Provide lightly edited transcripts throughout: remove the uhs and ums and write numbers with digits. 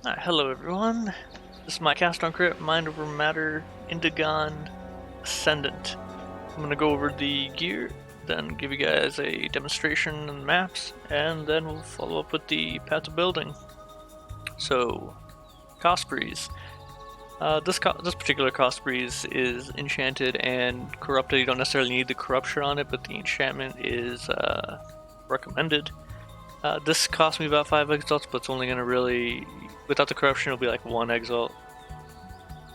Hello everyone, this is my cast on crit Mind Over Matter Indigon Ascendant. I'm going to go over the gear, then give you guys a demonstration and maps, and then we'll follow up with the path to building. So, Cost Breeze. This particular Cost Breeze is enchanted and corrupted. You don't necessarily need the corruption on it, but the enchantment is recommended. This cost me about 5 exalts, but it's only going to really, without the corruption, it'll be like 1 exalt.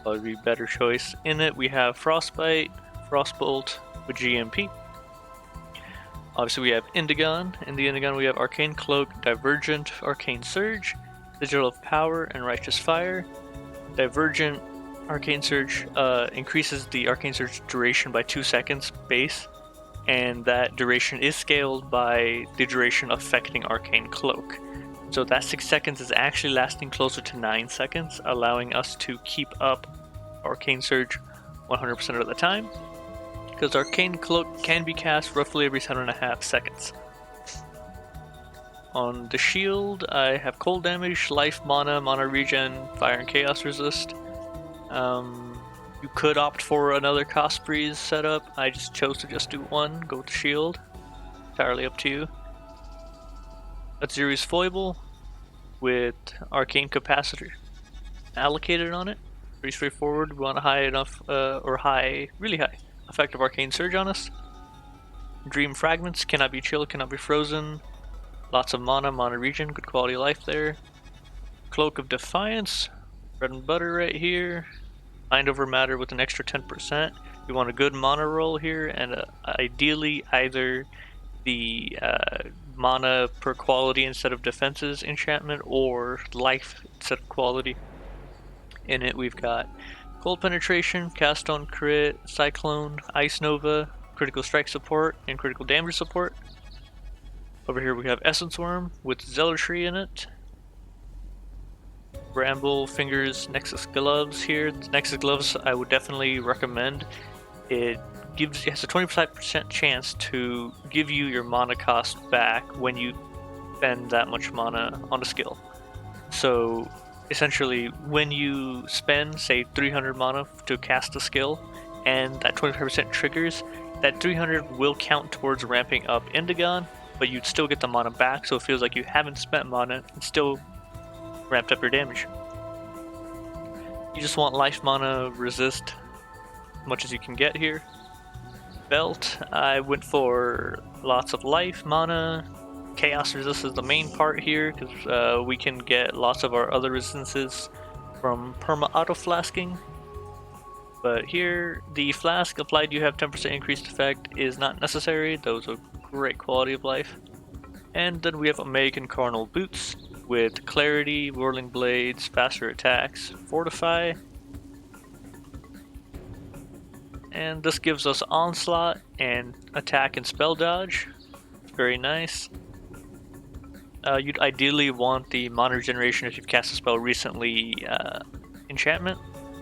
Probably be a better choice. In it, we have Frostbite, Frostbolt with GMP. Obviously, we have Indigon. In the Indigon, we have Arcane Cloak, Divergent, Arcane Surge, Digital of Power, and Righteous Fire. Divergent Arcane Surge increases the Arcane Surge duration by 2 seconds base, and that duration is scaled by the duration affecting Arcane Cloak. So that 6 seconds is actually lasting closer to 9 seconds, allowing us to keep up Arcane Surge 100% of the time, because Arcane Cloak can be cast roughly every 7.5 seconds. On the shield, I have cold damage, life, mana, mana regen, fire and chaos resist. You could opt for another Cost Breeze setup. I just chose to just do one, go with the shield. Entirely up to you. Atziri's Foible with Arcane Capacitor allocated on it. Pretty straightforward. We want a high enough, really high, effective Arcane Surge on us. Dream Fragments, cannot be chilled, cannot be frozen. Lots of mana, mana regen, good quality of life there. Cloak of Defiance, bread and butter right here. Mind Over Matter with an extra 10%. We want a good mana roll here, and ideally either the mana per quality instead of defenses enchantment, or life instead of quality. In it, we've got Cold Penetration, Cast on Crit, Cyclone, Ice Nova, Critical Strike support, and Critical Damage support. Over here we have Essence Worm with Zealotry in it. Bramble Fingers Nexus Gloves here. The Nexus Gloves I would definitely recommend. It has a 20% chance to give you your mana cost back when you spend that much mana on a skill. So essentially, when you spend, say, 300 mana to cast a skill, and that 25% triggers, that 300 will count towards ramping up Indigon, but you'd still get the mana back, so it feels like you haven't spent mana and still ramped up your damage. You just want life, mana, resist as much as you can get here. Belt, I went for lots of life, mana. Chaos resist is the main part here, because we can get lots of our other resistances from perma auto flasking. But here, the flask applied you have 10% increased effect is not necessary. Those are great quality of life. And then we have Omega and Carnal Boots with Clarity, Whirling Blades, Faster Attacks, Fortify. And this gives us Onslaught and Attack and Spell Dodge. Very nice. You'd ideally want the mana regeneration if you've cast a spell recently enchantment,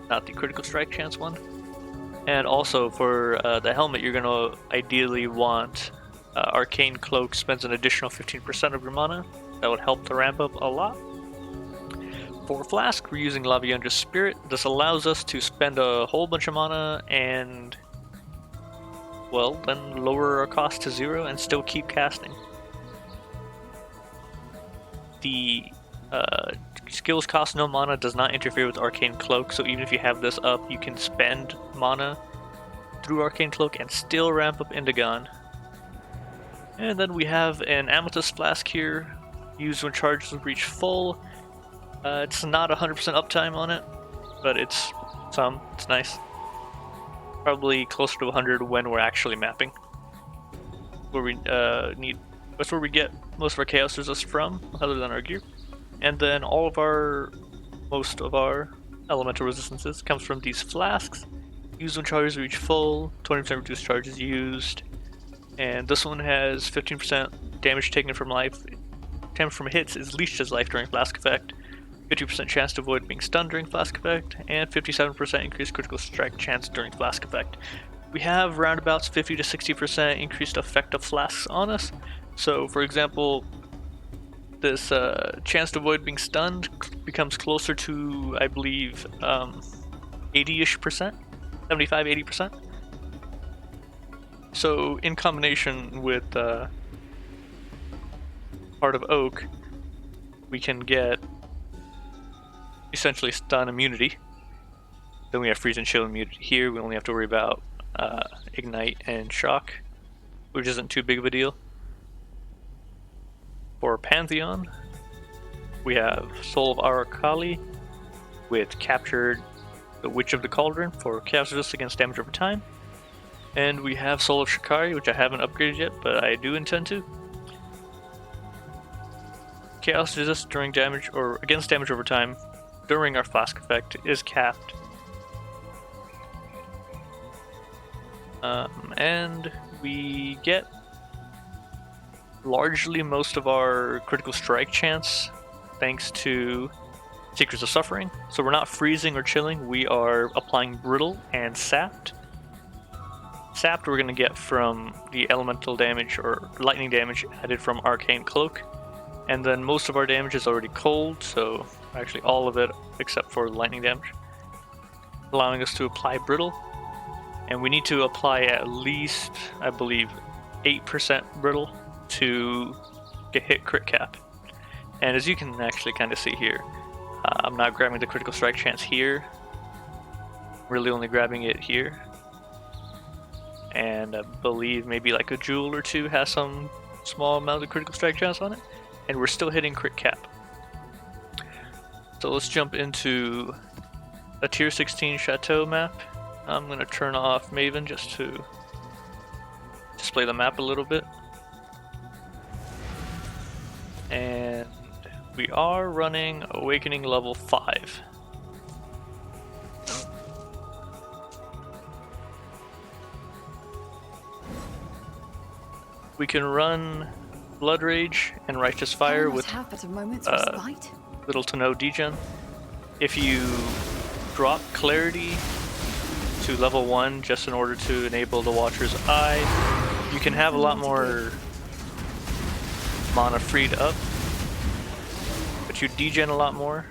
not the Critical Strike chance one. And also for the helmet, you're going to ideally want Arcane Cloak spends an additional 15% of your mana. That would help to ramp up a lot. For Flask, we're using Laviandra's Spirit. This allows us to spend a whole bunch of mana and, well, then lower our cost to 0 and still keep casting. The skills cost no mana does not interfere with Arcane Cloak, so even if you have this up, you can spend mana through Arcane Cloak and still ramp up Indigon. And then we have an Amethyst Flask here, used when charges reach full. It's not 100% uptime on it, but it's nice. Probably closer to 100 when we're actually mapping. That's where we get most of our chaos resist from, other than our gear. And then most of our elemental resistances comes from these flasks. Used when charges reach full, 20% reduced charges used. And this one has 15% damage taken from life. Damage from hits is leached as life during flask effect. 50% chance to avoid being stunned during flask effect, and 57% increased critical strike chance during flask effect. We have roundabouts 50 to 60% increased effect of flasks on us. So for example, this chance to avoid being stunned becomes closer to, I believe, 80-ish%, 75-80%. So in combination with part of Oak, we can get essentially stun immunity. Then we have freeze and chill immunity here. We only have to worry about ignite and shock, which isn't too big of a deal. For Pantheon, we have Soul of Arakali with Captured the Witch of the Cauldron for chaos resist against damage over time. And we have Soul of Shikari, which I haven't upgraded yet, but I do intend to. Chaos resist during damage or against damage over time during our Flask effect is capped. And we get largely most of our critical strike chance thanks to Secrets of Suffering. So we're not freezing or chilling, we are applying Brittle and Sapped. Sapped we're going to get from the elemental damage or lightning damage added from Arcane Cloak. And then most of our damage is already cold, so actually all of it except for lightning damage, allowing us to apply Brittle. And we need to apply at least, I believe, 8% Brittle to get hit crit cap. And as you can actually kind of see here, I'm not grabbing the critical strike chance here, really only grabbing it here. And I believe maybe like a jewel or two has some small amount of critical strike chance on it, and we're still hitting crit cap. So let's jump into a tier 16 Chateau map. I'm going to turn off Maven just to display the map a little bit. And we are running Awakening level 5. We can run Blood Rage and Righteous Fire with little to no degen. If you drop Clarity to level 1 just in order to enable the Watcher's Eye, you can have a lot more mana freed up, but you degen a lot more.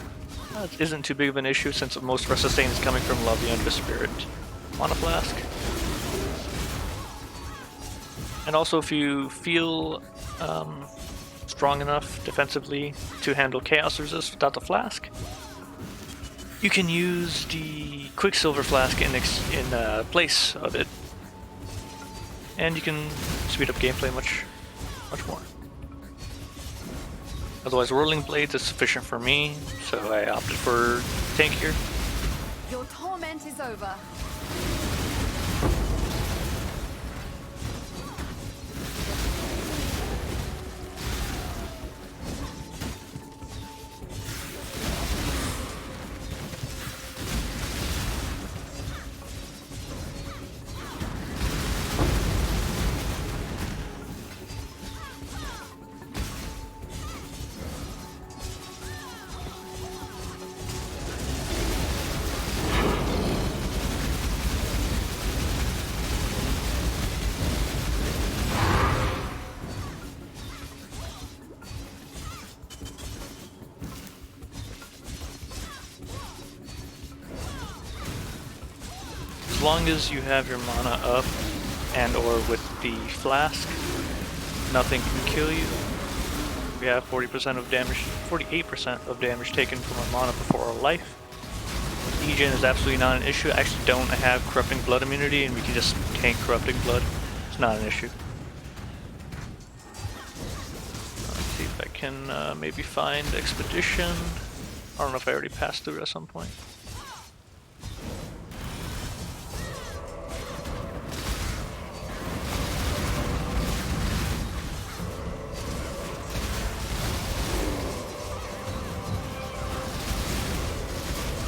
It isn't too big of an issue since most of our sustain is coming from Love the Spirit Mana Flask. And also if you feel strong enough defensively to handle Chaos Resist without the Flask, you can use the Quicksilver Flask in place of it, and you can speed up gameplay much more. Otherwise, Whirling Blades is sufficient for me, so I opted for tank here. Your torment is over. As long as you have your mana up and or with the Flask, nothing can kill you. We have 40% of damage, 48% of damage taken from our mana before our life. Degen is absolutely not an issue. I actually don't have Corrupting Blood immunity, and we can just tank Corrupting Blood. It's not an issue. Let's see if I can maybe find Expedition. I don't know if I already passed through at some point.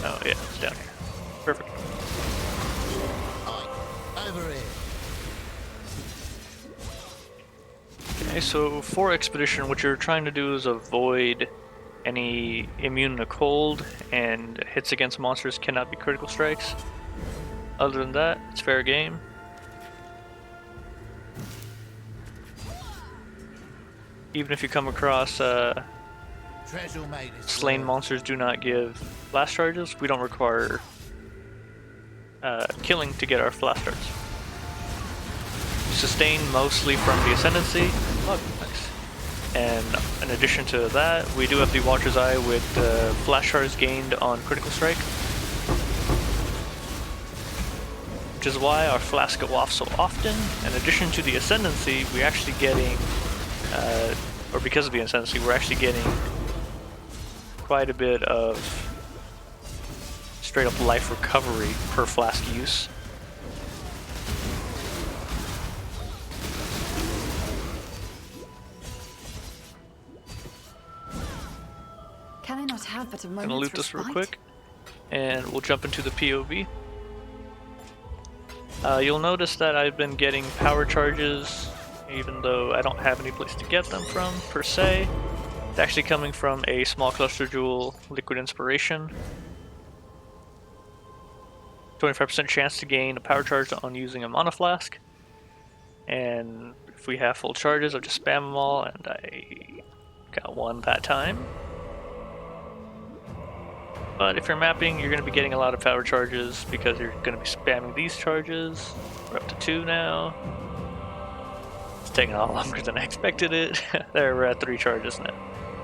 Oh yeah, it's down here. Perfect. Over here. Okay, so for Expedition, what you're trying to do is avoid any immune to cold, and hits against monsters cannot be critical strikes. Other than that, it's fair game. Even if you come across Slain monsters do not give flash charges. We don't require killing to get our flash charges. Sustain mostly from the Ascendancy. Oh, nice. And in addition to that, we do have the Watcher's Eye with flash charges gained on critical strike. Which is why our Flasks go off so often. In addition to the Ascendancy, we're actually getting, or because of the Ascendancy, we're actually getting quite a bit of straight up life recovery per Flask use. Can I not have but a I'm gonna moment's loot this real respite? quick, and we'll jump into the POV. You'll notice that I've been getting power charges, even though I don't have any place to get them from, per se. It's actually coming from a small cluster jewel, Liquid Inspiration. 25% chance to gain a power charge on using a Mana Flask. And if we have full charges, I'll just spam them all, and I got one that time. But if you're mapping, you're going to be getting a lot of power charges because you're going to be spamming these charges. We're up to 2 now. It's taking a lot longer than I expected it. There, we're at 3 charges now.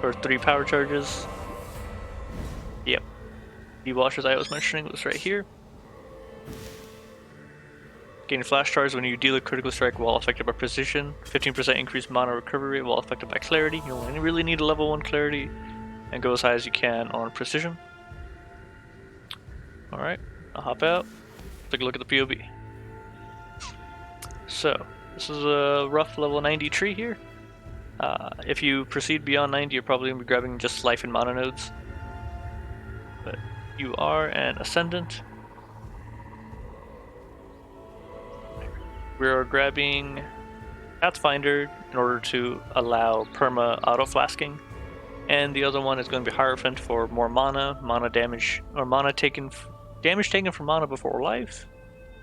Or 3 power charges. Yep. The Watcher's Eye I was mentioning was right here. Gain flash charge when you deal a critical strike while affected by precision. 15% increased mana recovery while affected by clarity. You only really need a level 1 clarity. And go as high as you can on precision. Alright, I'll hop out, take a look at the POV. So, this is a rough level 90 tree here. If you proceed beyond 90, you're probably going to be grabbing just life and mana nodes. But you are an Ascendant. We are grabbing Pathfinder in order to allow perma auto-flasking. And the other one is going to be Hierophant for more mana, mana damage, or mana taken. Damage taken from mana before life,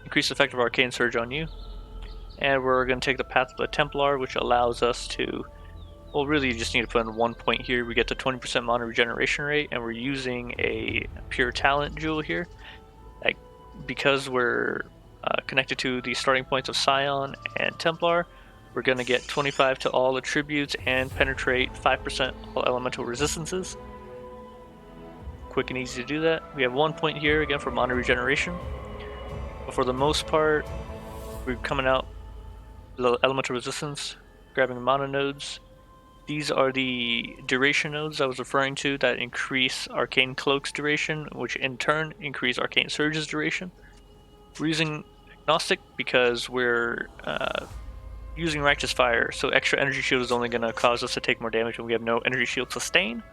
increased effect of Arcane Surge on you, and we're going to take the Path of the Templar, which allows us to, well, really you just need to put in 1 point here. We get the 20% mana regeneration rate, and we're using a pure talent jewel here. Like, because we're connected to the starting points of Scion and Templar, we're going to get 25 to all attributes and penetrate 5% all elemental resistances. Quick and easy to do that. We have 1 point here again for mana regeneration, but for the most part we're coming out low elemental resistance, grabbing mana nodes. These are the duration nodes I was referring to that increase Arcane Cloak's duration, which in turn increase Arcane Surge's duration. We're using Agnostic because we're using Righteous Fire, so extra energy shield is only going to cause us to take more damage when we have no energy shield sustain,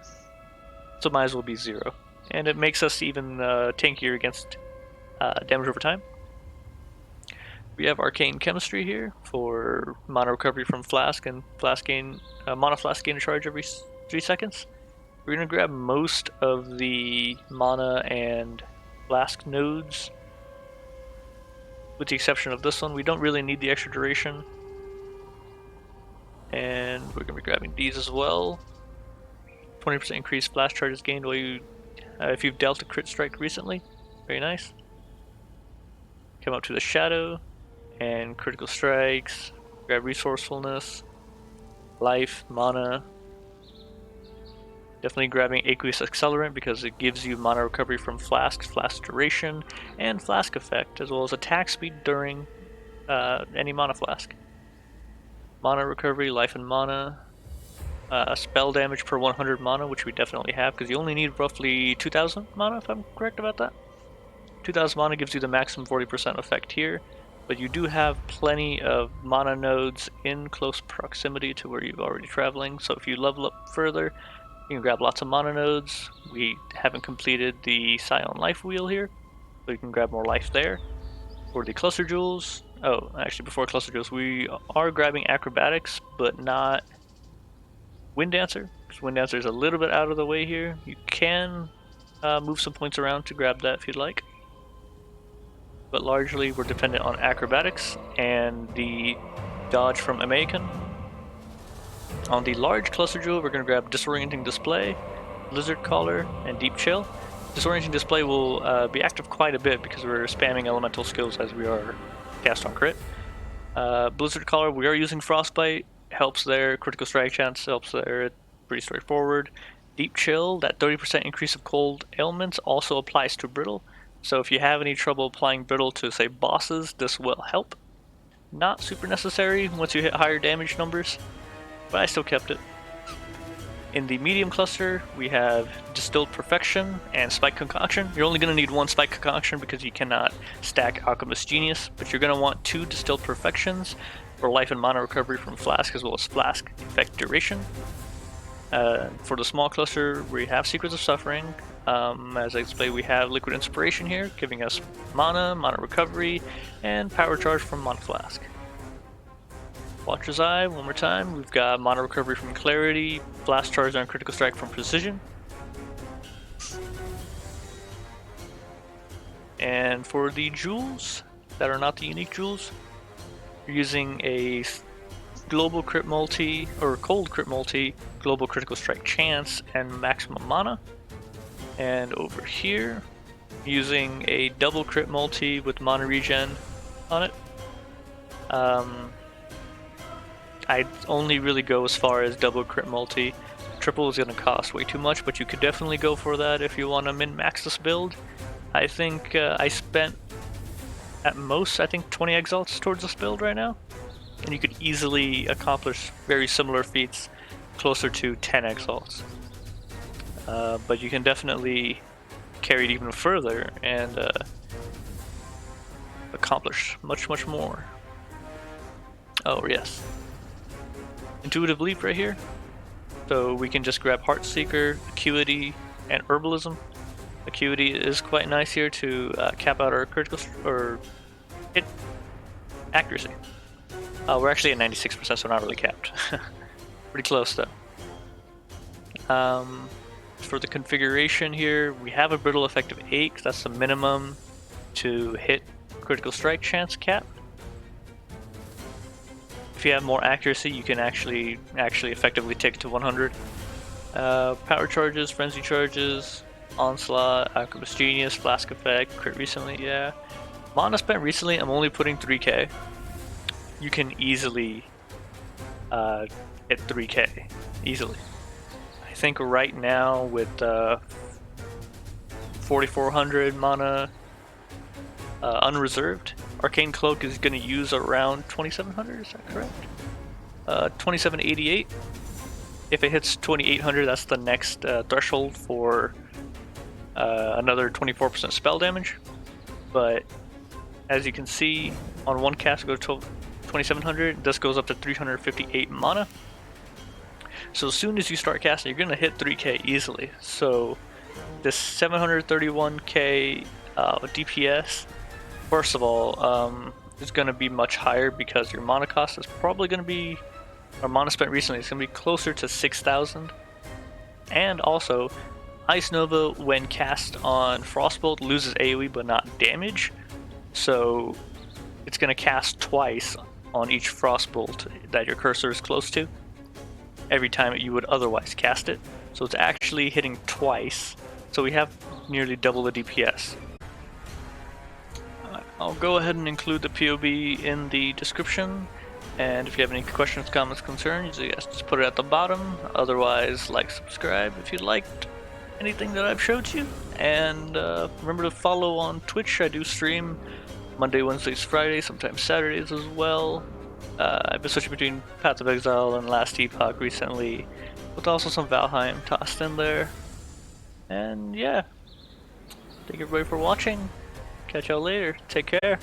so might as well be 0. And it makes us even tankier against damage over time. We have Arcane Chemistry here for mana recovery from Flask, and Flask gain, mana Flask gain a charge every 3 seconds. We're going to grab most of the mana and Flask nodes, with the exception of this one. We don't really need the extra duration. And we're going to be grabbing these as well. 20% increased flash charges gained while you, if you've dealt a crit strike recently. Very nice. Come up to the Shadow and critical strikes. Grab resourcefulness, life, mana. Definitely grabbing Aqueous Accelerant because it gives you mana recovery from Flasks, Flask duration, and Flask effect, as well as attack speed during any mana Flask. Mana recovery, life and mana. Spell damage per 100 mana, which we definitely have because you only need roughly 2,000 mana, if I'm correct about that. 2,000 mana gives you the maximum 40% effect here, but you do have plenty of mana nodes in close proximity to where you're already traveling, so if you level up further, you can grab lots of mana nodes. We haven't completed the Scion Life Wheel here, so you can grab more life there. For the Cluster Jewels, oh, actually before Cluster Jewels, we are grabbing Acrobatics, but not Wind Dancer, because Wind Dancer is a little bit out of the way here. You can move some points around to grab that if you'd like, but largely we're dependent on Acrobatics and the dodge from American. On the large Cluster Jewel, we're going to grab Disorienting Display, Blizzard Caller, and Deep Chill. Disorienting Display will be active quite a bit because we're spamming elemental skills as we are cast on crit. Blizzard Caller, we are using Frostbite, helps there. Critical Strike chance helps there. Pretty straightforward. Deep Chill, that 30% increase of cold ailments also applies to Brittle. So if you have any trouble applying Brittle to, say, bosses, this will help. Not super necessary once you hit higher damage numbers, but I still kept it. In the medium cluster, we have Distilled Perfection and Spike Concoction. You're only going to need one Spike Concoction because you cannot stack Alchemist Genius, but you're going to want 2 Distilled Perfections for life and mana recovery from Flask, as well as Flask effect duration. For the small cluster, we have Secrets of Suffering. As I explained, we have Liquid Inspiration here, giving us mana recovery, and power charge from Mana Flask. Watcher's Eye, one more time, we've got mana recovery from Clarity, blast charge on critical strike from Precision. And for the jewels that are not the unique jewels, you're using a global crit multi, or cold crit multi, global critical strike chance, and maximum mana. And over here, using a double crit multi with mana regen on it. I'd only really go as far as double crit multi. Triple is going to cost way too much, but you could definitely go for that if you want to min-max this build. I think I spent at most, 20 exalts towards this build right now, and you could easily accomplish very similar feats closer to 10 exalts. But you can definitely carry it even further and accomplish much more. Oh yes. Intuitive Leap right here. So we can just grab Heartseeker, Acuity, and Herbalism. Acuity is quite nice here to cap out our critical or hit accuracy. We're actually at 96%, so not really capped. Pretty close though. For the configuration here, we have a Brittle effect of 8, 'cause that's the minimum to hit critical strike chance cap. If you have more accuracy, you can actually effectively take it to 100. Power charges, frenzy charges, onslaught, alchemist genius, flask effect, crit recently, yeah. Mana spent recently, I'm only putting 3k. You can easily hit 3k, easily. I think right now with 4400 mana unreserved, Arcane Cloak is going to use around 2700, is that correct? 2788. If it hits 2800, that's the next threshold for another 24% spell damage. But as you can see, on one cast it goes to 2700, this goes up to 358 mana. So as soon as you start casting, you're going to hit 3k easily. So this 731k DPS, first of all, is going to be much higher because your mana cost is probably going to be, or mana spent recently is going to be closer to 6,000. And also, Ice Nova, when cast on Frostbolt, loses AoE but not damage. So it's going to cast twice on each Frostbolt that your cursor is close to, every time you would otherwise cast it. So it's actually hitting twice. So we have nearly double the DPS. I'll go ahead and include the POB in the description, and if you have any questions, comments, concerns, you guys just put it at the bottom. Otherwise, like, subscribe if you liked anything that I've showed you, and remember to follow on Twitch. I do stream Monday, Wednesdays, Fridays, sometimes Saturdays as well. I've been switching between Path of Exile and Last Epoch recently, with also some Valheim tossed in there. And yeah, thank everybody for watching. Catch y'all later. Take care.